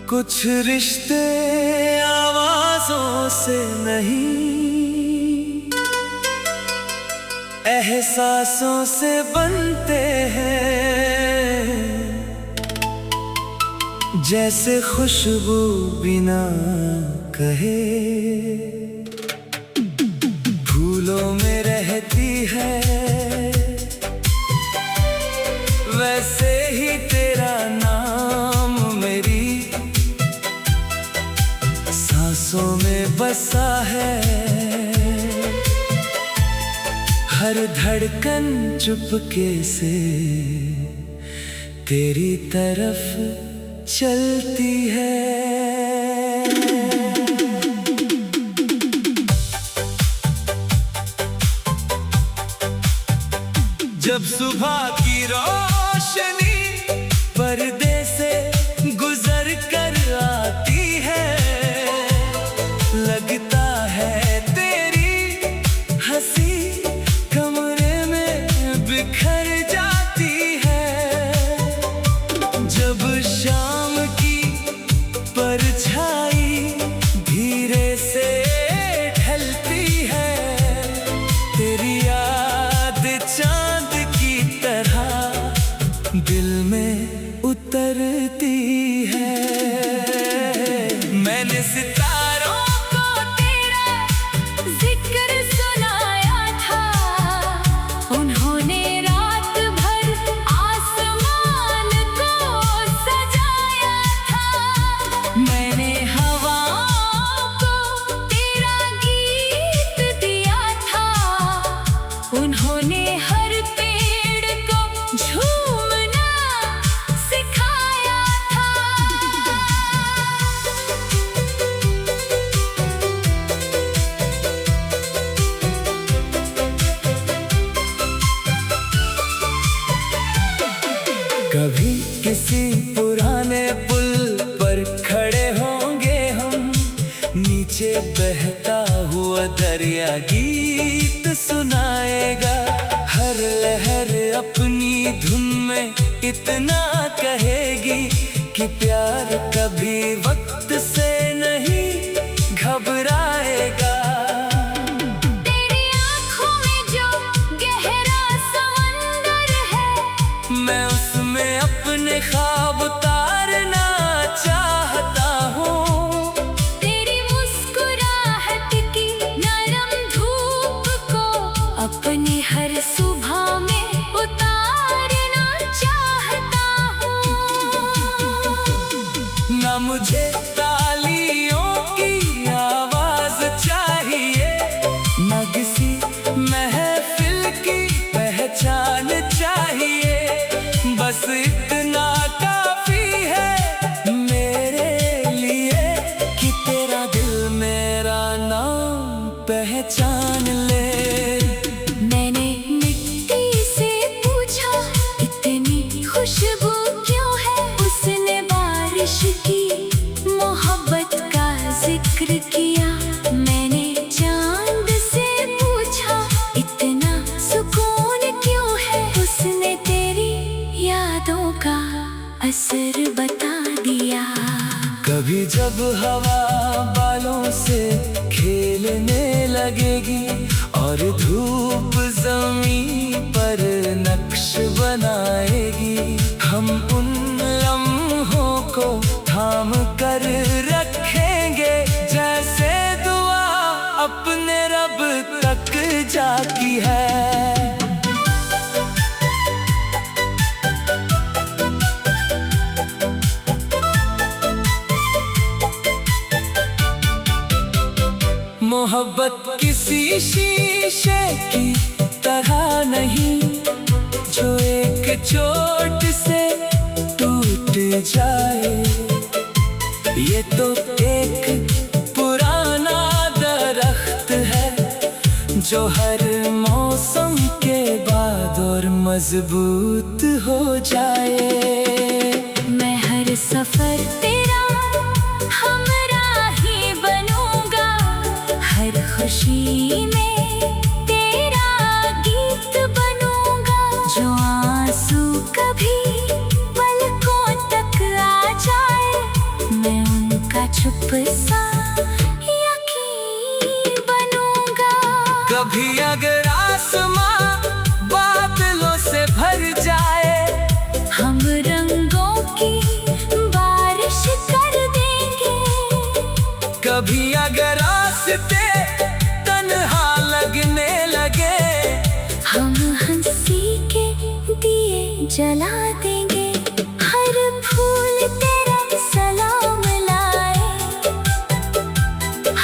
कुछ रिश्ते आवाजों से नहीं, एहसासों से बनते हैं। जैसे खुशबू बिना कहे फूलों में रहती है, वैसे ही तेरा नाम मेरी सांसों में बसा है। हर धड़कन चुपके से तेरी तरफ चलती है। जब सुबह की रोशनी पर्दे से गुजर कर आती है, लगता है तेरी हंसी कमरे में बिखर जाती है। जब शाम की परछाई धीरे से ढलती है, तेरी याद चांद की तरह दिल में उतरती है। मैंने सितारों को तेरा जिक्र सुनाया था, उन्होंने रात भर आसमान को सजाया था। मैंने हवाओं को तेरा गीत दिया था, उन्होंने हर पेड़ को झूमना सिखाया था। कभी किसी पुराने पुल पर खड़े होंगे हम, नीचे बहता हुआ दरिया गीत सुनाएगा। हर लहर अपनी धुन में इतना कहेगी कि प्यार कभी वक्त से नहीं घबराएगा। तेरी आँखों में जो गहरा समंदर है, मैं उसमें अपने ख्वाब उतारना चाहता हूँ। तेरी मुस्कुराहट की नरम धूप को अपनी हर सुबह में उतारना चाहता हूँ। ना मुझे तालियों की आवाज चाहिए, ना किसी महफिल की पहचान चाहिए। बस इतना काफी है मेरे लिए कि तेरा दिल मेरा नाम पहचान ले। मैंने मिट्टी से पूछा इतनी खुशबू क्यों है, उसने बारिश की मोहब्बत का जिक्र किया। मैंने चांद से पूछा इतना सुकून क्यों है, उसने तेरी यादों का असर बता दिया। कभी जब हवा बालों से खेलने लगेगी और धूप जमीन पर नक्श बनाएगी, हम उन लम्हों को थाम कर रखेंगे जैसे दुआ अपने रब तक जाती है। मोहब्बत किसी शीशे की तरह नहीं, जो एक चोट से टूट जाए। ये तो एक पुराना दरख्त है, जो हर मौसम के बाद और मजबूत हो जाए। मैं हर सफर तेरा हमरा ही बनूंगा, हर खुशी में तेरा गीत बनूंगा। जो आंसू कभी पलकों तक आ जाए, मैं उनका चुप सा यकीन बनूंगा। कभी अगर आसमां बादलों से भर जाए, हम रंगों की बारिश कर देंगे। कभी अगर रास्ते तन्हा लगने लगे, हम हंसी के दिए जला देंगे। हर फूल तेरा सलाम लाए,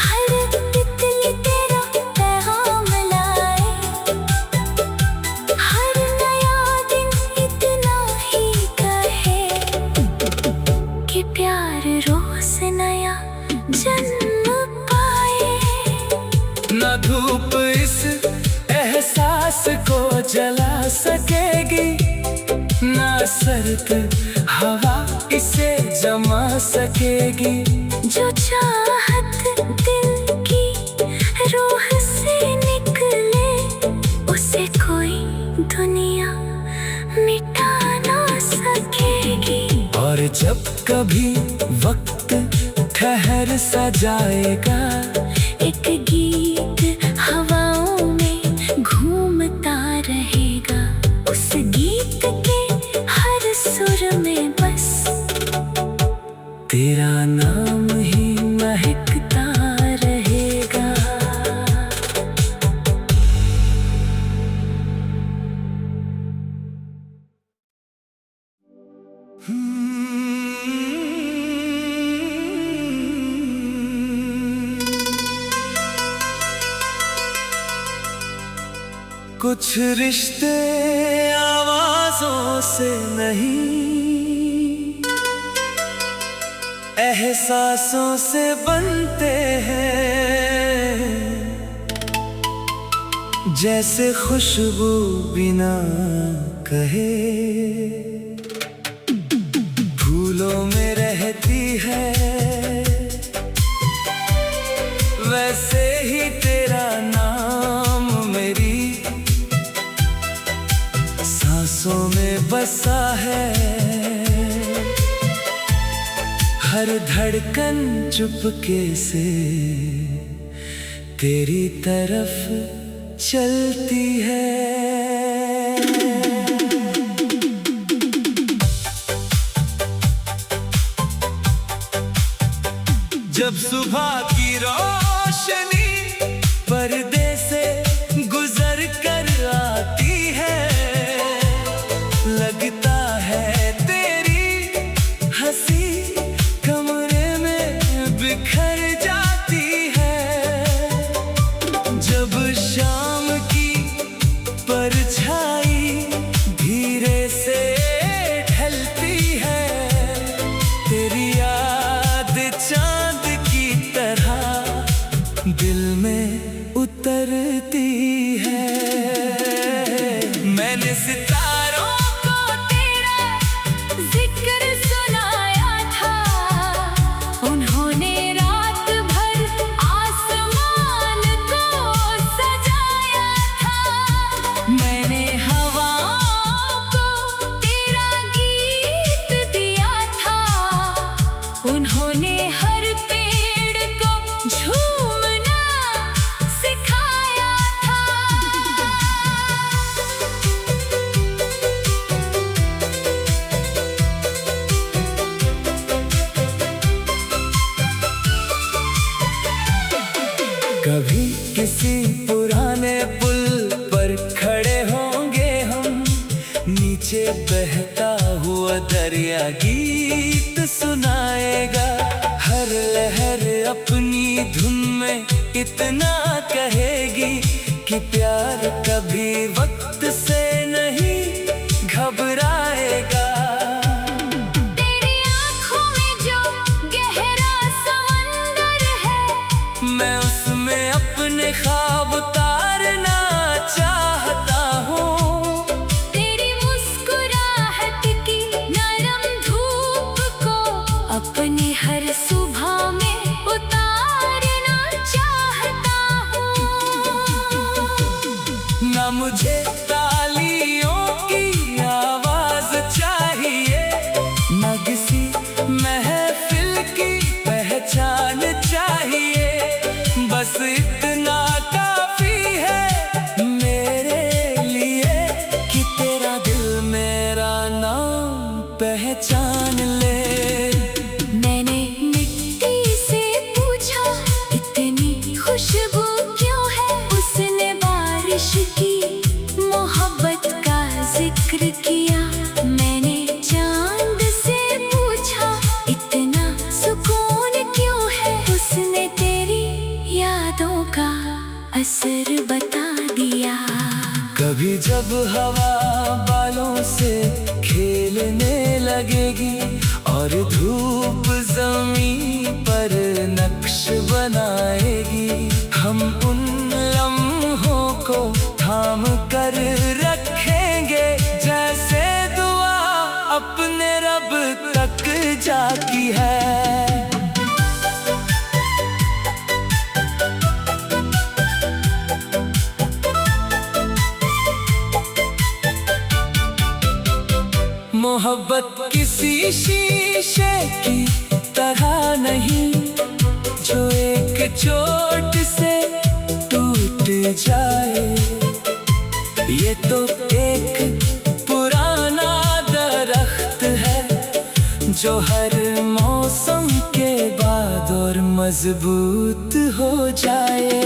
हर तितली तेरा पैगाम लाए। हर नया दिन इतना ही कहे कि प्यार रोज नया जन्म पाए। न धूप इस एहसास को जला सकेगी, न सर्द हवा इसे जमा सकेगी। जो चाहत दिल की रूह से निकले, उसे कोई दुनिया मिटा ना सकेगी। और जब कभी वक्त ठहर सा जाएगा, एक गीत हवाओं में घूमता रहेगा। उस गीत के हर सुर में बस तेरा नाम ही महकता रहेगा। कुछ रिश्ते आवाजों से नहीं, एहसासों से बनते हैं। जैसे खुशबू बिना कहे फूलों में रहती है, वैसे ही तेरा नाम मेरी सांसों में बसा है। हर धड़कन चुपके से तेरी तरफ चलती है। जब सुबह की रोशनी पर्दे से गुजर कर आती है, लगता है तेरी हंसी कमरे में बिखर जाती है। जब शाम की परछाई धीरे से ढलती है, तेरी याद चांद की तरह दिल में उतरती है। मैंने सितारों को तेरा जिक्र सुनाया था, उन्होंने रात भर आसमान को सजाया था। मैंने हवाओं को तेरा गीत दिया था, उन्होंने हर पेड़ को झूमना सिखाया था। कभी किसी पुराने पुल पर खड़े होंगे हम, नीचे बहता हुआ दरिया गीत सुनाएगा। हर लहर अपनी धुन में इतना कहेगी कि प्यार कभी वक्त से नहीं घबराएगा। तेरी आँखों में जो गहरा समंदर है, मैं उसमें अपने ख्वाब उतारना चाहता हूँ। तेरी मुस्कुराहट की नरम धूप को अपनी हर सुबह में उतारना चाहता हूँ। मुझे तालियों की आवाज चाहिए, न किसी महफिल की पहचान चाहिए। बस इतना काफी है मेरे लिए कि तेरा दिल मेरा नाम पहचान ले। मैंने मिट्टी से पूछा इतनी खुशबू क्यों है, उसने बारिश की मोहब्बत का जिक्र किया। मैंने चांद से पूछा इतना सुकून क्यों है, उसने तेरी यादों का असर बता दिया। कभी जब हवा बालों से खेलने लगेगी और धूप जमीन पर नक्श बनाएगी, हम उन लम्हों को थाम कर रखेंगे जैसे दुआ अपने रब तक जाती है। मोहब्बत किसी शीशे की तरह नहीं जो एक चोट से टूट जाए। ये तो एक पुराना दरख्त है जो हर मौसम के बाद और मजबूत हो जाए।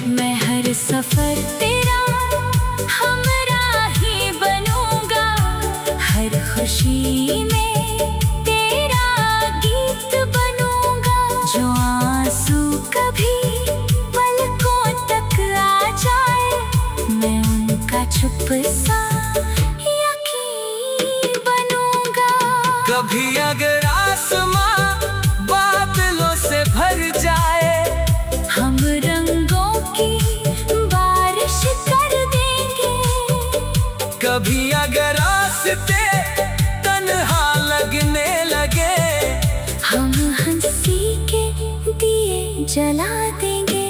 मैं हर सफर तेरा हमराही बनूंगा, हर खुशी में तेरा गीत बनूंगा। जो आंसू कभी पलकों तक आ जाए, मैं उनका चुप सा यकीन बनूंगा। कभी अगर आसमां बादलों से भर जाए, हम रंगों की बारिश कर देंगे। कभी अगर रास्ते तन्हा लगने लगे, हम हंसी के दिए जला देंगे।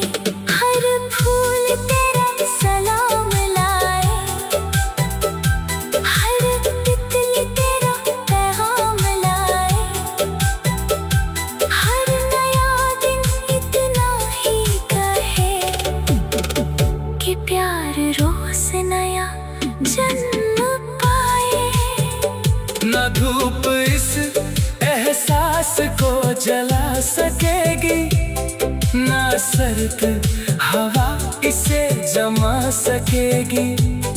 हर फूल तेरा सलाम लाए, हर तितली तेरा पैगाम लाए। हर नया दिन इतना ही कहे कि प्यार रोज नया जन्म पाए। न धूप इस एहसास को जला सकेगी, न सर्द हवा इसे जमा सकेगी।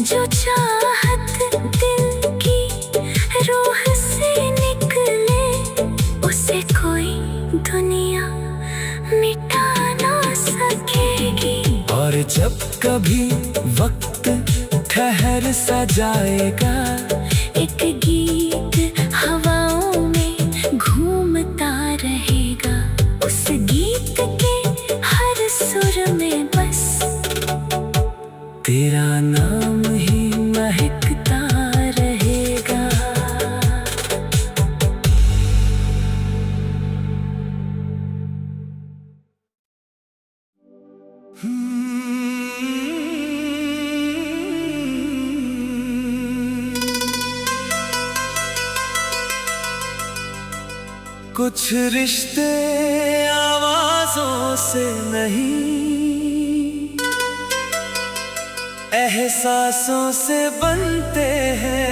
जो चाहत दिल की रूह से निकले, उसे कोई दुनिया मिटा ना सकेगी। और जब कभी वक्त ठहर सा जाएगा, एक गीत हवाओं में घूमता रहेगा। उस गीत के हर सुर में बस तेरा नाम ही महकता रहेगा। कुछ रिश्ते आवाजों से नहीं, एहसासों से बनते हैं।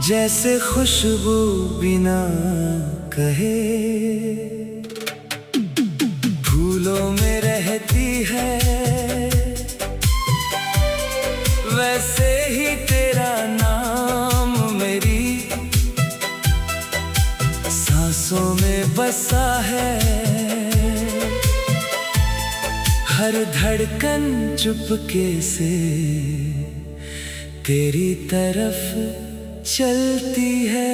जैसे खुशबू बिना कहे फूलों में रहती है, वैसे ही तेरा नाम मेरी सांसों में बसा है। हर धड़कन चुपके से तेरी तरफ चलती है।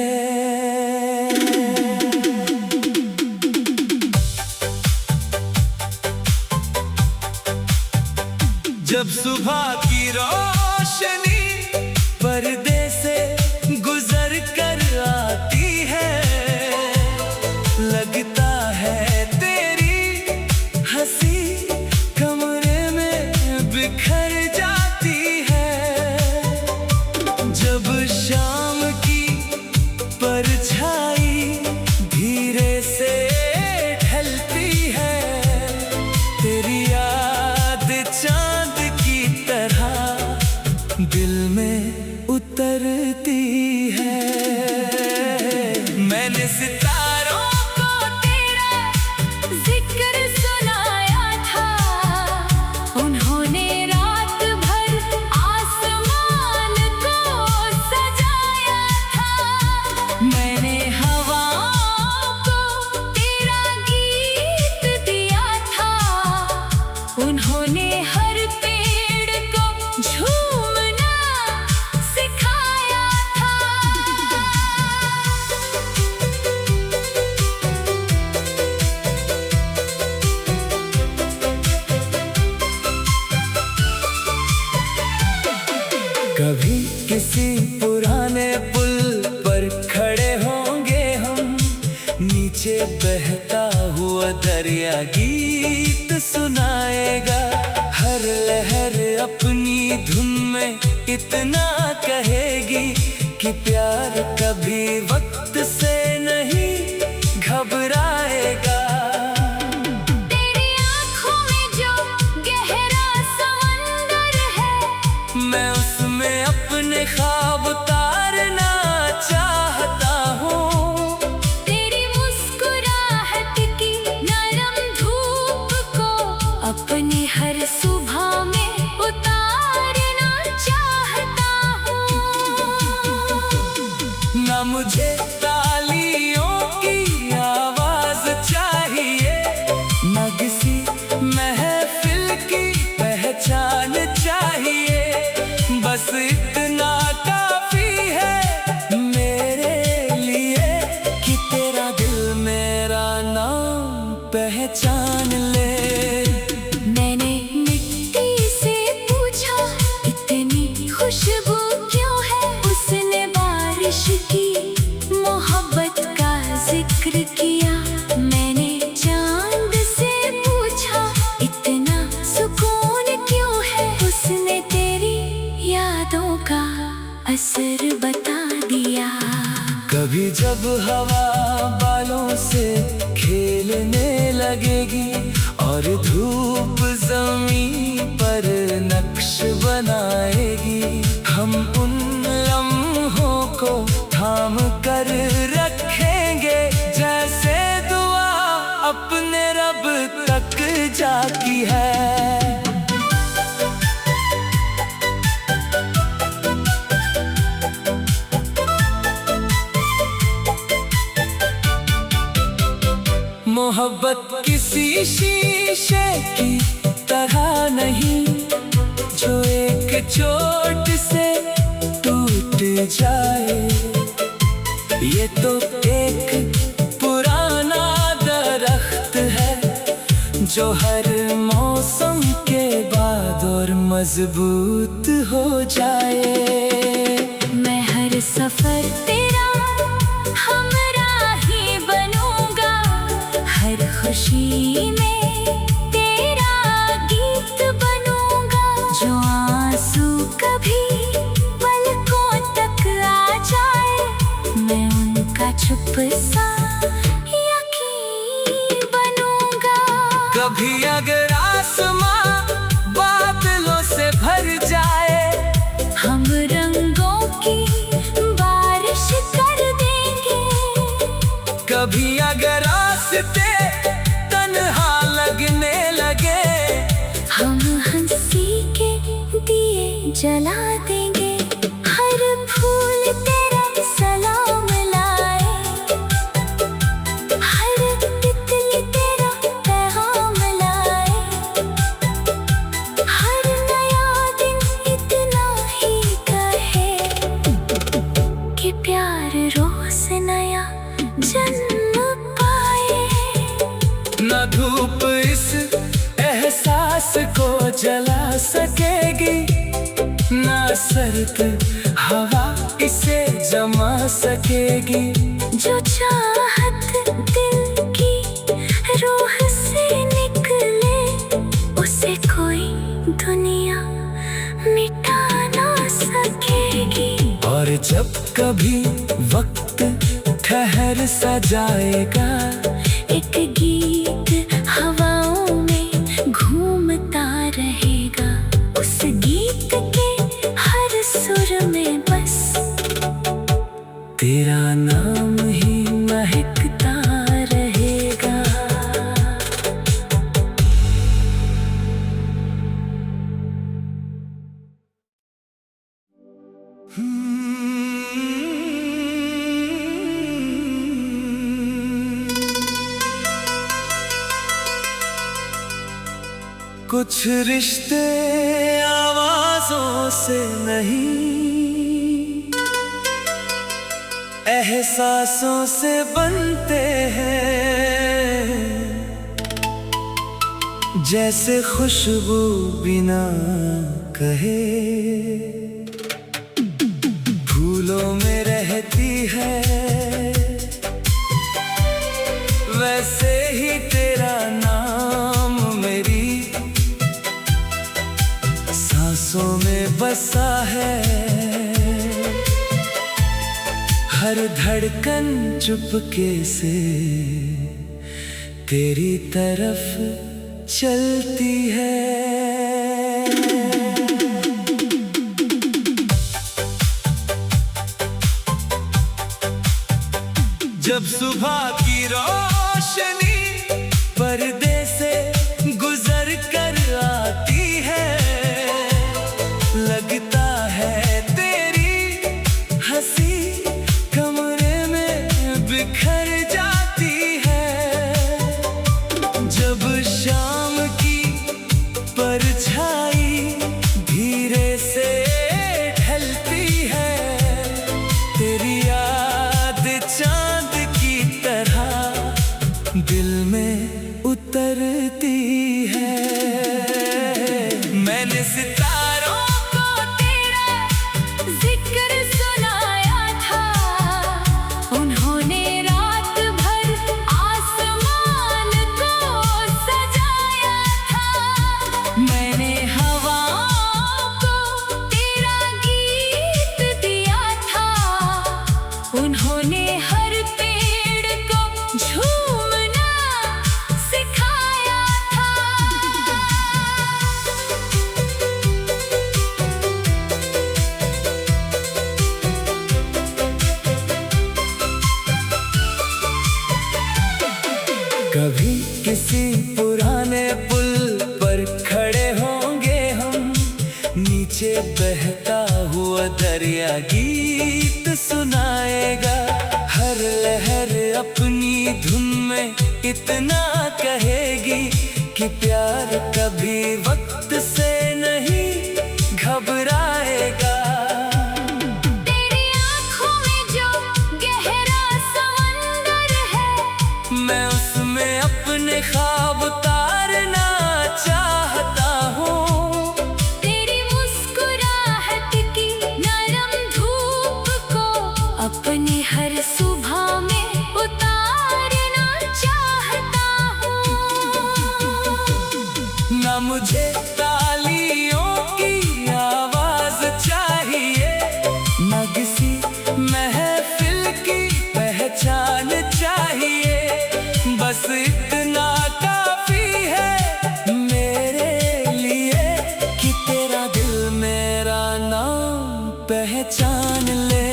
जब सुबह की रोशनी पर्दे से गुजर कर आती है, लगता है तेरी हंसी कमरे किसी पुराने पुल पर खड़े होंगे हम, नीचे बहता हुआ दरिया गीत सुनाएगा। हर लहर अपनी धुन में इतना कहेगी कि प्यार कभी वक्त से नहीं घबराएगा। तेरी आँखों में जो गहरा समंदर है, मैं उसमें अपने ख्वाब उतारना चाहता हूँ। तेरी मुस्कुराहट की नरम धूप को अपने हर सुबह में उतारना चाहता हूँ। ना मुझे तालियों की आवाज चाहिए, ना किसी महफिल की पहचान चाहिए, बस इतना काफी है मेरे लिए कि तेरा दिल मेरा नाम पहचान ले। मैंने मिट्टी से पूछा इतनी खुशबू क्यों है, उसने बारिश की मोहब्बत का जिक्र किया। मैंने चांद से पूछा इतना सुकून क्यों है, उसने तेरी यादों का असर बता दिया। कभी जब हवा बालों से खेलने लगेगी और धूप जमीन पर नक्श बनाएगी, हम उन लम्हों को थाम कर रखेंगे जैसे दुआ अपने रब तक जाती है। मोहब्बत किसी शीशे की तरह नहीं जो एक चोट से टूट जाए। ये तो एक पुराना दरख्त है जो हर मौसम के बाद और मजबूत हो जाए। मैं हर सफर तेरा हमराही बनूंगा, हर खुशी में तेरा गीत बनूंगा। जो आंसू कभी पलकों तक आ जाए, मैं उनका चुप सा यकीन बनूंगा। कभी अगर आसमां बादलों से भर जाए, हम रंगों की बारिश कर देंगे। कभी अगर रास्ते तन्हा लगने लगे, हम हंसी के दिए जला देंगे। हर फूल तेरा सलाम लाए, हर तितली तेरा पैगाम लाए। हर नया दिन इतना ही कहे कि प्यार रोज नया जन्म पाए। न धूप इस एहसास को जला सकेगी, न सर्द हवा इसे जमा सकेगी। जो चाहत दिल की रूह से निकले, उसे कोई दुनिया मिटा ना सकेगी। और जब कभी वक्त ठहर सा जाएगा, एक गीत हवाओं में घूमता रहेगा। उस गीत के हर सुर में बस तेरा नाम ही महकता रहेगा। कुछ रिश्ते आवाजों से नहीं, एहसासों से बनते हैं। जैसे खुशबू बिना कहे फूलों में रहती है, वैसे ही तेरा नाम मेरी सांसों में बसा है। हर धड़कन चुपके से तेरी तरफ चलती है। जब सुबह की रोशनी पर्दे से गुजर कर आती है, लगता है तेरी हंसी कमरे में बिखर जाती है। जब शाम की परछाई धीरे से ढलती है, तेरी याद चांद की तरह दिल में उतरती है। मैंने सितारों को तेरा जिक्र सुनाया था, उन्होंने रात भर आसमान को सजाया था। मैंने हवाओं को तेरा गीत दिया था, उन्होंने हर पेड़ को झूमना सिखाया था। कभी किसी पुराने पुल पर खड़े होंगे हम, नीचे बहता हुआ दरिया गीत सुनाएगा। हर लहर अपनी धुन में इतना कहेगी कि प्यार कभी वक्त से नहीं घबराएगा। तेरी आँखों में जो गहरा समंदर है, मैं उसमें अपने ख्वाब उतारना चाहता हूँ। तेरी मुस्कुराहट की नरम धूप को अपनी हर सुबह में उतारना चाहता हूँ। ना मुझे तालियों की आवाज चाहिए, ना किसी महफिल की पहचान चाहिए। बस इतना काफी है मेरे लिए कि तेरा दिल मेरा नाम पहचान ले।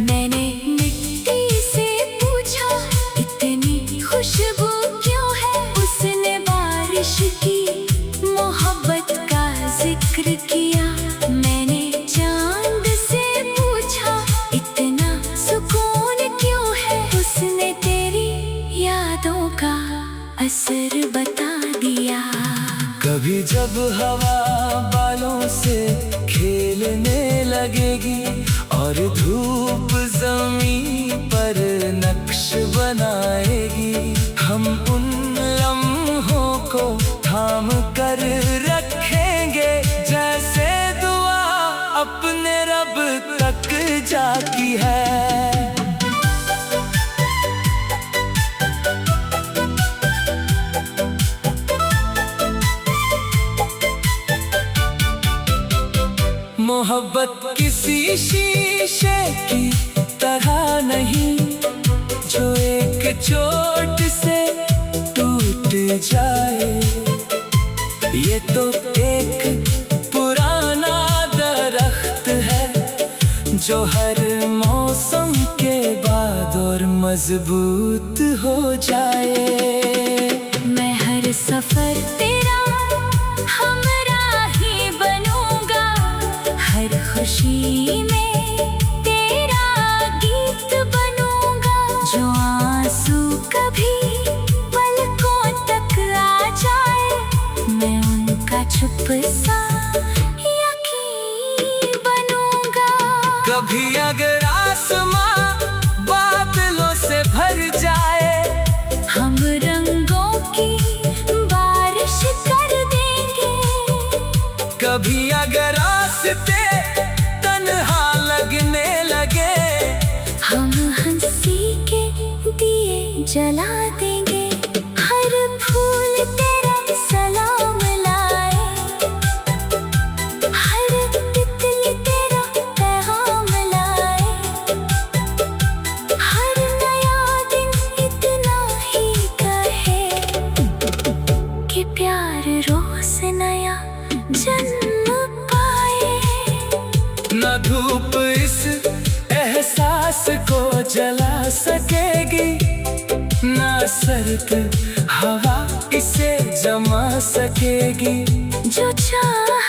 मैंने मिट्टी से पूछा, इतनी खुशबू क्यों है? उसने बारिश की मोहब्बत का जिक्र किया। मैंने चांद से पूछा, इतना सुकून क्यों है? उसने तेरी यादों का असर बता दिया। कभी जब हवा बालों से खेलने लगेगी और धूप जमीन पर नक्श बनाएगी, हम उन लम्हों को थाम कर रखेंगे जैसे दुआ अपने रब तक जाती है। मोहब्बत किसी शीशे की तरह नहीं, जो एक चोट से टूट जाए। ये तो एक पुराना दरख्त है, जो हर मौसम के बाद और मजबूत हो जाए। मैं हर सफर तेरा हमराही बनूंगा, हर खुशी में तेरा गीत बनूंगा। जो आंसू कभी पलकों तक आ जाए, मैं उनका चुप सा यकीन बनूंगा। कभी अगर आसमां बादलों से भर जाए, हम रंगों की बारिश कर देंगे। कभी अगर रास्ते तन्हा लगने जला देंगे। हर फूल तेरा सलाम लाए, हर तितली तेरा पैगाम लाए। हर नया दिन इतना ही कहे कि प्यार रोज नया जन्म पाए। न धूप इस एहसास को जला सकेगी, ना सर्द हवा इसे जमा सकेगी। जो चाह